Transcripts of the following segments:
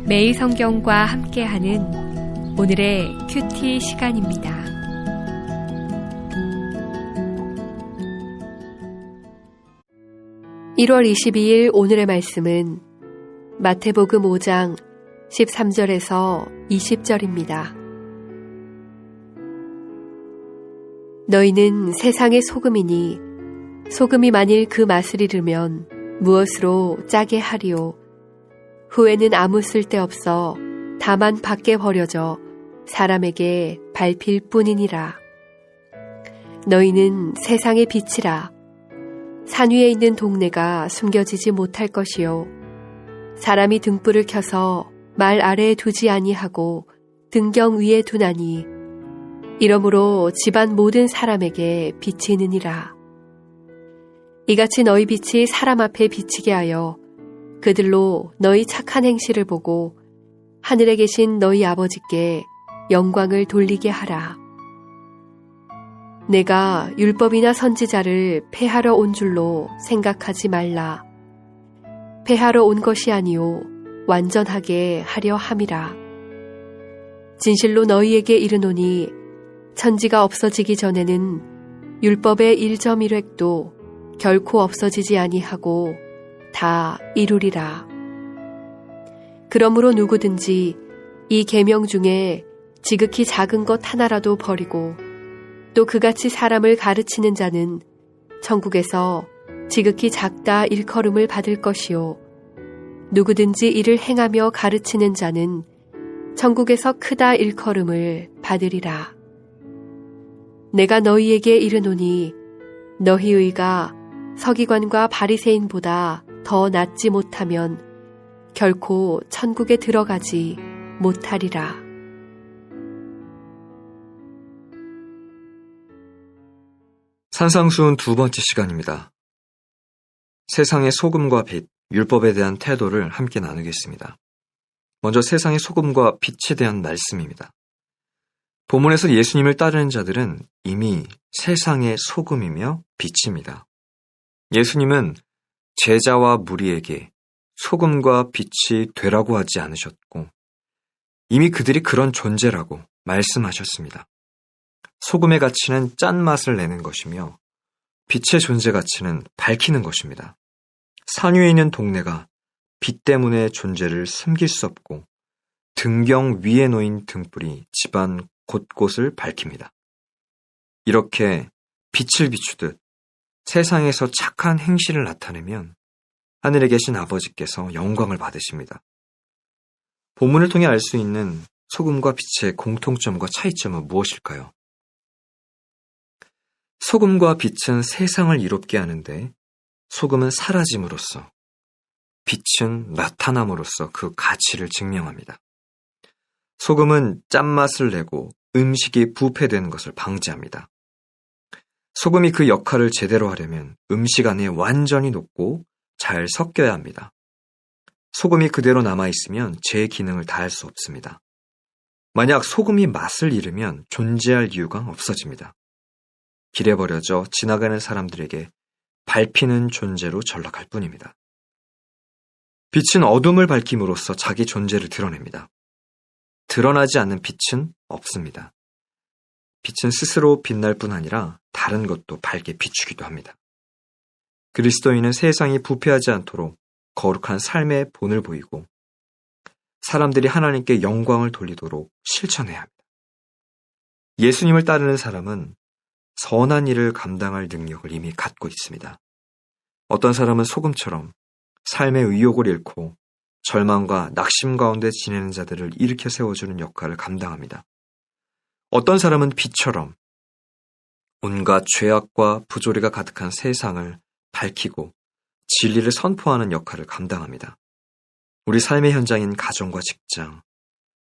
매일 성경과 함께하는 오늘의 큐티 시간입니다. (1월 22일) 오늘의 말씀은 마태복음 5장 13절에서 20절입니다. 너희는 세상의 소금이니 소금이 만일 그 맛을 잃으면 무엇으로 짜게 하리요? 후에는 아무 쓸데없어 다만 밖에 버려져 사람에게 밟힐 뿐이니라. 너희는 세상의 빛이라. 산 위에 있는 동네가 숨겨지지 못할 것이요. 사람이 등불을 켜서 말 아래에 두지 아니하고 등경 위에 두나니 이러므로 집안 모든 사람에게 비치느니라. 이같이 너희 빛이 사람 앞에 비치게 하여 그들로 너희 착한 행실을 보고 하늘에 계신 너희 아버지께 영광을 돌리게 하라. 내가 율법이나 선지자를 폐하러 온 줄로 생각하지 말라. 폐하러 온 것이 아니요 완전하게 하려 함이라. 진실로 너희에게 이르노니 천지가 없어지기 전에는 율법의 1.1획도 결코 없어지지 아니하고 다 이루리라. 그러므로 누구든지 이 계명 중에 지극히 작은 것 하나라도 버리고 또 그같이 사람을 가르치는 자는 천국에서 지극히 작다 일컬음을 받을 것이요. 누구든지 이를 행하며 가르치는 자는 천국에서 크다 일컬음을 받으리라. 내가 너희에게 이르노니 너희 의가 서기관과 바리새인보다 더 낫지 못하면 결코 천국에 들어가지 못하리라. 산상수훈 두 번째 시간입니다. 세상의 소금과 빛, 율법에 대한 태도를 함께 나누겠습니다. 먼저 세상의 소금과 빛에 대한 말씀입니다. 본문에서 예수님을 따르는 자들은 이미 세상의 소금이며 빛입니다. 예수님은 제자와 무리에게 소금과 빛이 되라고 하지 않으셨고 이미 그들이 그런 존재라고 말씀하셨습니다. 소금의 가치는 짠맛을 내는 것이며 빛의 존재 가치는 밝히는 것입니다. 산 위에 있는 동네가 빛 때문에 존재를 숨길 수 없고 등경 위에 놓인 등불이 집안 곳곳을 밝힙니다. 이렇게 빛을 비추듯 세상에서 착한 행실을 나타내면 하늘에 계신 아버지께서 영광을 받으십니다. 본문을 통해 알 수 있는 소금과 빛의 공통점과 차이점은 무엇일까요? 소금과 빛은 세상을 이롭게 하는데 소금은 사라짐으로써, 빛은 나타남으로써 그 가치를 증명합니다. 소금은 짠맛을 내고 음식이 부패되는 것을 방지합니다. 소금이 그 역할을 제대로 하려면 음식 안에 완전히 녹고 잘 섞여야 합니다. 소금이 그대로 남아있으면 제 기능을 다할 수 없습니다. 만약 소금이 맛을 잃으면 존재할 이유가 없어집니다. 길에 버려져 지나가는 사람들에게 밟히는 존재로 전락할 뿐입니다. 빛은 어둠을 밝힘으로써 자기 존재를 드러냅니다. 드러나지 않는 빛은 없습니다. 빛은 스스로 빛날 뿐 아니라 다른 것도 밝게 비추기도 합니다. 그리스도인은 세상이 부패하지 않도록 거룩한 삶의 본을 보이고 사람들이 하나님께 영광을 돌리도록 실천해야 합니다. 예수님을 따르는 사람은 선한 일을 감당할 능력을 이미 갖고 있습니다. 어떤 사람은 소금처럼 삶의 의욕을 잃고 절망과 낙심 가운데 지내는 자들을 일으켜 세워주는 역할을 감당합니다. 어떤 사람은 빛처럼 온갖 죄악과 부조리가 가득한 세상을 밝히고 진리를 선포하는 역할을 감당합니다. 우리 삶의 현장인 가정과 직장,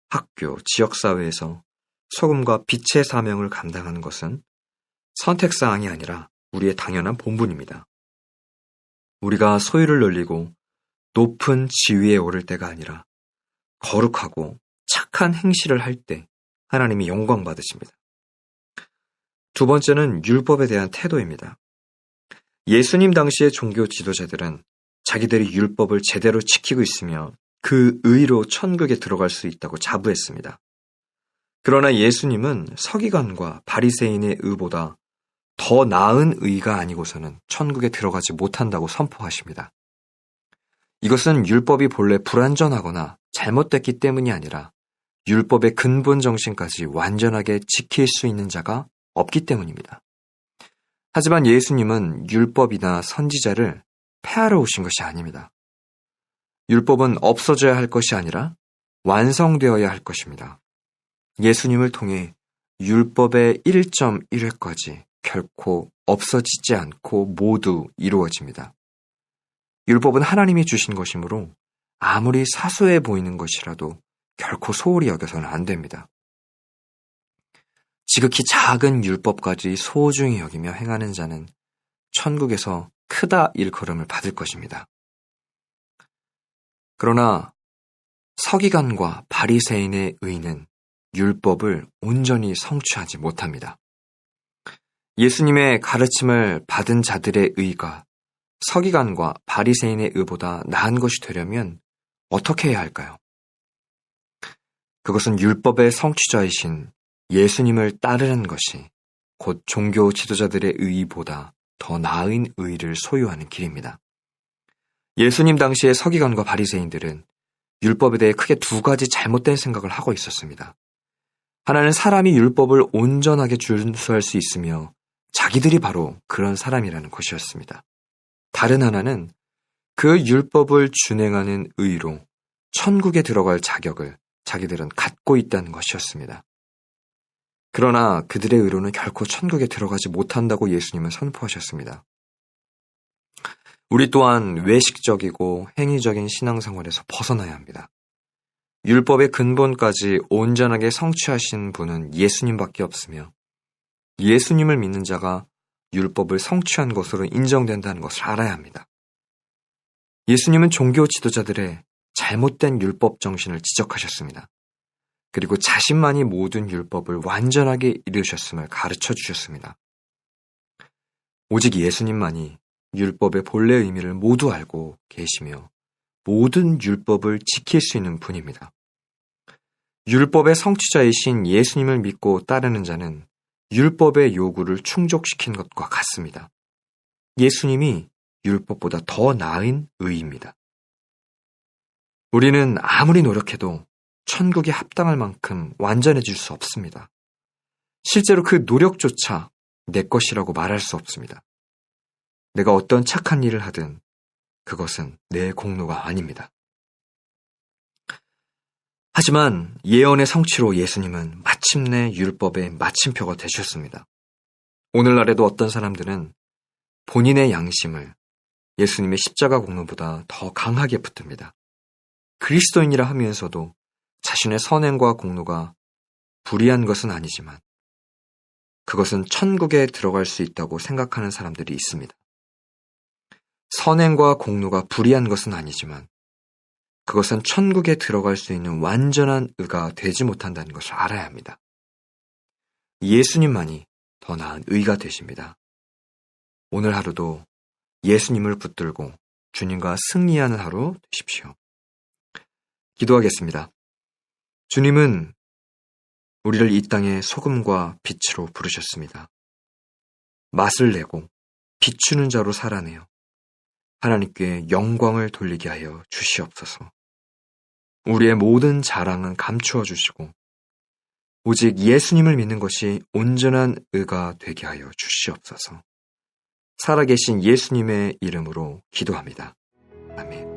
학교, 지역사회에서 소금과 빛의 사명을 감당하는 것은 선택사항이 아니라 우리의 당연한 본분입니다. 우리가 소유를 늘리고 높은 지위에 오를 때가 아니라 거룩하고 착한 행실을 할 때 하나님이 영광 받으십니다. 두 번째는 율법에 대한 태도입니다. 예수님 당시의 종교 지도자들은 자기들이 율법을 제대로 지키고 있으며 그 의로 천국에 들어갈 수 있다고 자부했습니다. 그러나 예수님은 서기관과 바리새인의 의보다 더 나은 의가 아니고서는 천국에 들어가지 못한다고 선포하십니다. 이것은 율법이 본래 불완전하거나 잘못됐기 때문이 아니라 율법의 근본 정신까지 완전하게 지킬 수 있는 자가 없기 때문입니다. 하지만 예수님은 율법이나 선지자를 폐하러 오신 것이 아닙니다. 율법은 없어져야 할 것이 아니라 완성되어야 할 것입니다. 예수님을 통해 율법의 1.1회까지 결코 없어지지 않고 모두 이루어집니다. 율법은 하나님이 주신 것이므로 아무리 사소해 보이는 것이라도 결코 소홀히 여겨서는 안 됩니다. 지극히 작은 율법까지 소중히 여기며 행하는 자는 천국에서 크다 일컬음을 받을 것입니다. 그러나 서기관과 바리새인의 의는 율법을 온전히 성취하지 못합니다. 예수님의 가르침을 받은 자들의 의가 서기관과 바리새인의 의보다 나은 것이 되려면 어떻게 해야 할까요? 그것은 율법의 성취자이신 예수님을 따르는 것이 곧 종교 지도자들의 의보다 더 나은 의를 소유하는 길입니다. 예수님 당시의 서기관과 바리새인들은 율법에 대해 크게 두 가지 잘못된 생각을 하고 있었습니다. 하나는 사람이 율법을 온전하게 준수할 수 있으며 자기들이 바로 그런 사람이라는 것이었습니다. 다른 하나는 그 율법을 준행하는 의로 천국에 들어갈 자격을 자기들은 갖고 있다는 것이었습니다. 그러나 그들의 의로는 결코 천국에 들어가지 못한다고 예수님은 선포하셨습니다. 우리 또한 외식적이고 행위적인 신앙생활에서 벗어나야 합니다. 율법의 근본까지 온전하게 성취하신 분은 예수님밖에 없으며 예수님을 믿는 자가 율법을 성취한 것으로 인정된다는 것을 알아야 합니다. 예수님은 종교 지도자들의 잘못된 율법 정신을 지적하셨습니다. 그리고 자신만이 모든 율법을 완전하게 이루셨음을 가르쳐 주셨습니다. 오직 예수님만이 율법의 본래 의미를 모두 알고 계시며 모든 율법을 지킬 수 있는 분입니다. 율법의 성취자이신 예수님을 믿고 따르는 자는 율법의 요구를 충족시킨 것과 같습니다. 예수님이 율법보다 더 나은 의입니다. 우리는 아무리 노력해도 천국에 합당할 만큼 완전해질 수 없습니다. 실제로 그 노력조차 내 것이라고 말할 수 없습니다. 내가 어떤 착한 일을 하든 그것은 내 공로가 아닙니다. 하지만 예언의 성취로 예수님은 마침내 율법의 마침표가 되셨습니다. 오늘날에도 어떤 사람들은 본인의 양심을 예수님의 십자가 공로보다 더 강하게 붙듭니다. 그리스도인이라 하면서도 자신의 선행과 공로가 불의한 것은 아니지만 그것은 천국에 들어갈 수 있다고 생각하는 사람들이 있습니다. 선행과 공로가 불의한 것은 아니지만 그것은 천국에 들어갈 수 있는 완전한 의가 되지 못한다는 것을 알아야 합니다. 예수님만이 더 나은 의가 되십니다. 오늘 하루도 예수님을 붙들고 주님과 승리하는 하루 되십시오. 기도하겠습니다. 주님은 우리를 이 땅의 소금과 빛으로 부르셨습니다. 맛을 내고 비추는 자로 살아내어 하나님께 영광을 돌리게 하여 주시옵소서. 우리의 모든 자랑은 감추어 주시고 오직 예수님을 믿는 것이 온전한 의가 되게 하여 주시옵소서. 살아계신 예수님의 이름으로 기도합니다. 아멘.